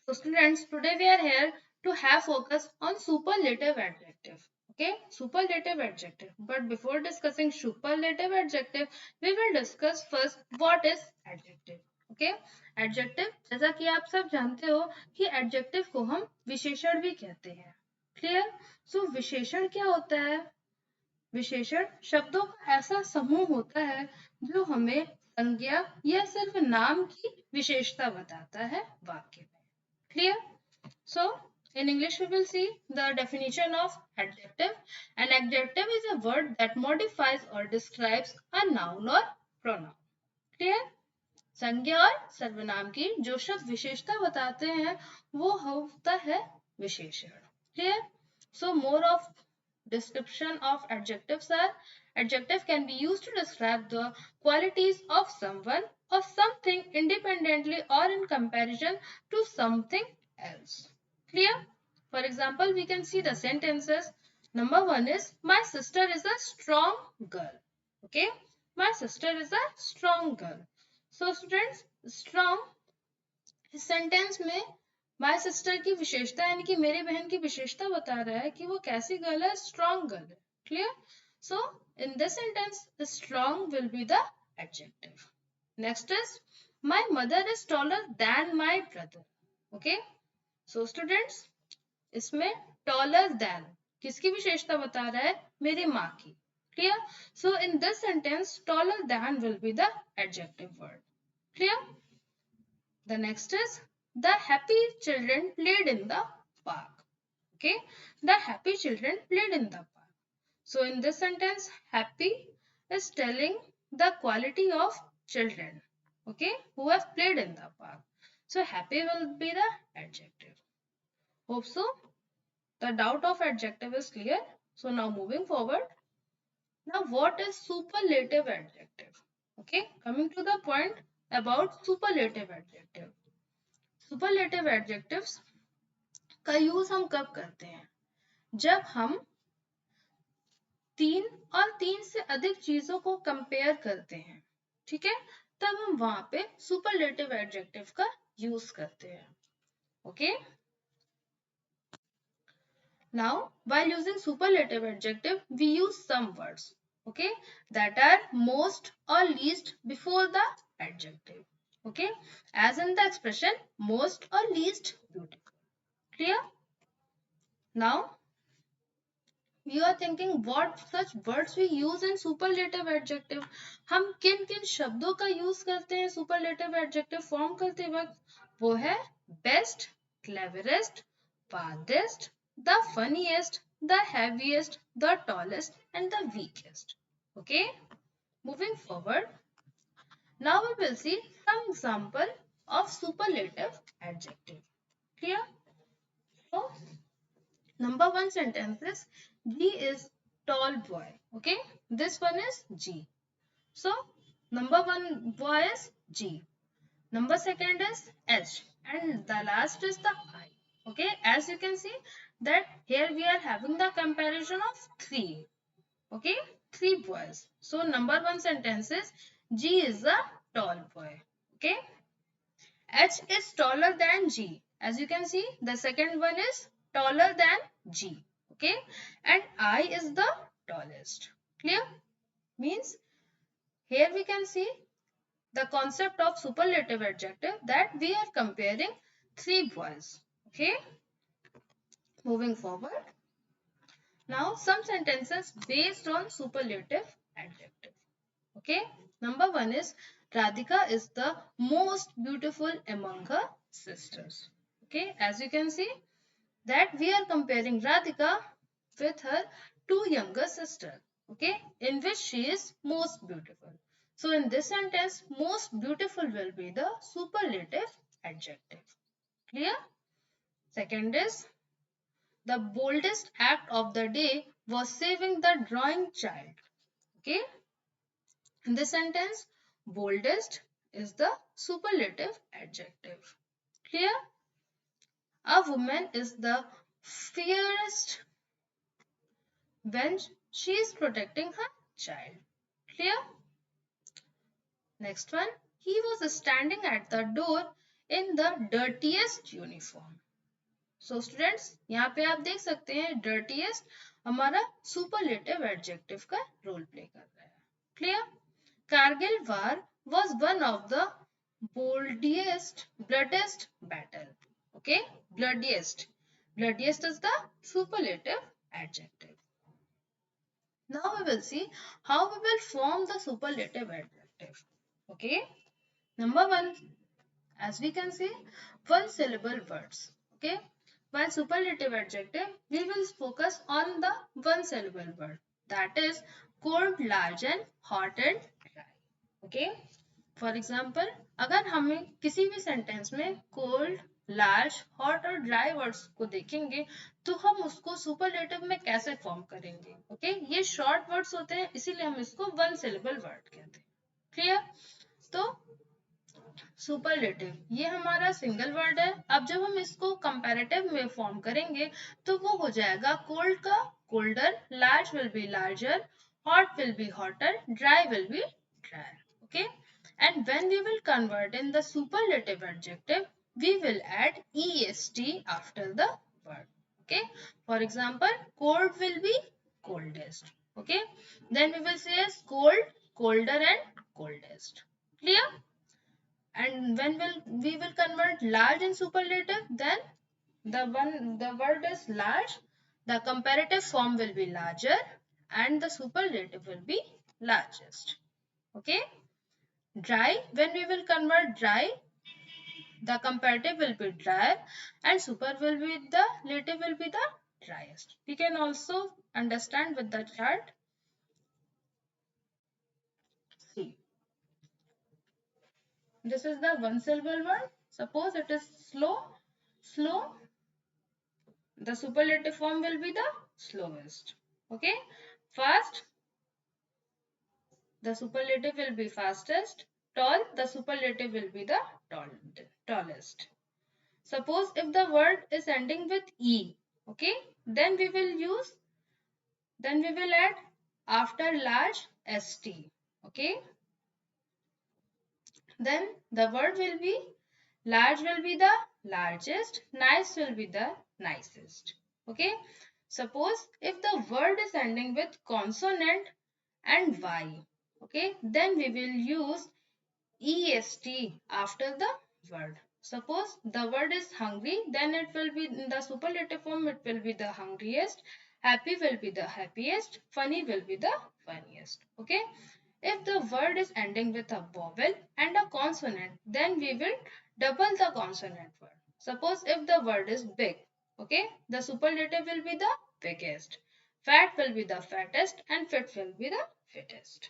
So students, today we are here to have focus on superlative adjective. Okay, superlative adjective. But before discussing superlative adjective, we will discuss first what is adjective. Okay, adjective जैसा कि आप सब जानते हो कि adjective को हम विशेषण भी कहते हैं. Clear? So विशेषण क्या होता है? विशेषण शब्दों का ऐसा समूह होता है जो हमें संज्ञा या सिर्फ नाम की विशेषता बताता है वाक्य में. Clear? So, in English we will see the definition of adjective. An adjective is a word that modifies or describes a noun or pronoun. Clear? संज्ञा और सर्वनाम की जो शब्द विशेषता बताते हैं वो होता है विशेषण. Clear? So, more of description of adjectives are adjective can be used to describe the qualities of someone or something independently or in comparison to something else. Clear? For example, we can see the sentences. Number one is my sister is a strong girl. Okay, my sister is a strong girl. So students, strong इस sentence में my sister की विशेषता यानी कि मेरी बहन की विशेषता बता रहा है कि वो कैसी गर्ल है, स्ट्रॉन्ग गर्ल है. Clear? So in this sentence strong will be the adjective. Next is my mother is taller than my brother. Okay, so students इसमें टॉलर देन किसकी विशेषता बता रहा है? मेरी माँ की. Clear? So in this sentence taller than will be the adjective word. Clear? The next is the happy children played in the park. Okay, the happy children played in the park. So in this sentence, happy is telling the quality of children, okay, who have played in the park. So happy will be the adjective. Hope so. The doubt of adjective is clear. So now moving forward. Now what is superlative adjective? Okay, coming to the point about superlative adjective. Superlative adjectives का use हम कब करते हैं? जब हम तीन और तीन से अधिक चीजों को कंपेयर करते हैं. ठीक है, तब हम वहां पे सुपरलेटिव एडजेक्टिव का यूज करते हैं. Okay, now while using superlative adjective we use some words, okay, that are most or least before the adjective. Okay, as in the expression most or least beautiful. Clear? Now you are thinking what such words we use in superlative adjective. हम किन किन शब्दों का use करते हैं superlative adjective form करते वक्त? वो है best, cleverest, farthest, the funniest, the heaviest, the tallest and the weakest. Okay, moving forward, now we will see some example of superlative adjective. Clear? So number one sentence is G is tall boy. Okay, this one is G. So number one boy is G. Number second is H, and the last is the I. Okay, as you can see that here we are having the comparison of three. Okay, three boys. So number one sentence is G is a tall boy. Okay, H is taller than G. As you can see, the second one is taller than G. Okay, and I is the tallest. Clear? Means here we can see the concept of superlative adjective that we are comparing three boys. Okay, moving forward. Now some sentences based on superlative adjective. Okay, number one is Radhika is the most beautiful among her sisters. Okay, as you can see that we are comparing Radhika with her two younger sister. Okay, in which she is most beautiful. So in this sentence, most beautiful will be the superlative adjective. Clear? Second is the boldest act of the day was saving the drawing child. Okay, in this sentence, boldest is the superlative adjective. Clear? A woman is the fiercest when she is protecting her child. Clear? Next one, he was standing at the door in the dirtiest uniform. So students, यहाँ पे आप देख सकते हैं dirtiest हमारा superlative adjective का role play कर रहा है. Clear? Kargil war was one of the boldest, bloodiest battle. Okay, bloodiest. Bloodiest is the superlative adjective. Now we will see how we will form the superlative adjective. Okay, number one, as we can see, one syllable words. Okay, while superlative adjective, we will focus on the one syllable word, that is cold, large and hot and dry. Okay, for example अगर हमें किसी भी sentence में cold, large, hot और dry words को देखेंगे तो हम उसको सुपरलेटिव में कैसे फॉर्म करेंगे. ओके, ये शॉर्ट वर्ड्स होते हैं इसीलिए हम इसको वन सिलेबल वर्ड कहते हैं. क्लियर? तो सुपरलेटिव ये हमारा सिंगल वर्ड है. अब जब हम इसको कंपैरेटिव में फॉर्म करेंगे तो वो हो जाएगा कोल्ड का colder, large will be larger, hot will be hotter, dry will be dryer. Okay, and when we will convert in the superlative adjective, we will add est after the word. Okay, for example, cold will be coldest. Okay, then we will say as cold, colder and coldest. Clear? And when we will convert large in superlative, then the word is large, the comparative form will be larger and the superlative will be largest. Okay, dry, when we will convert dry, the comparative will be drier and super will be the lative will be the driest. We can also understand with the chart. See, this is the one syllable word. Suppose it is slow, slow, the superlative form will be the slowest. Okay, fast, the superlative will be fastest. Tall, the superlative will be the tallest. Suppose if the word is ending with E, okay, then we will add after large st, okay. Then the word will be large will be the largest, nice will be the nicest, okay. Suppose if the word is ending with consonant and y, okay, then we will use est after the word. Suppose the word is hungry, then it will be in the superlative form, it will be the hungriest, happy will be the happiest, funny will be the funniest. Okay, if the word is ending with a vowel and a consonant, then we will double the consonant word. Suppose if the word is big, okay, the superlative will be the biggest, fat will be the fattest and fit will be the fittest.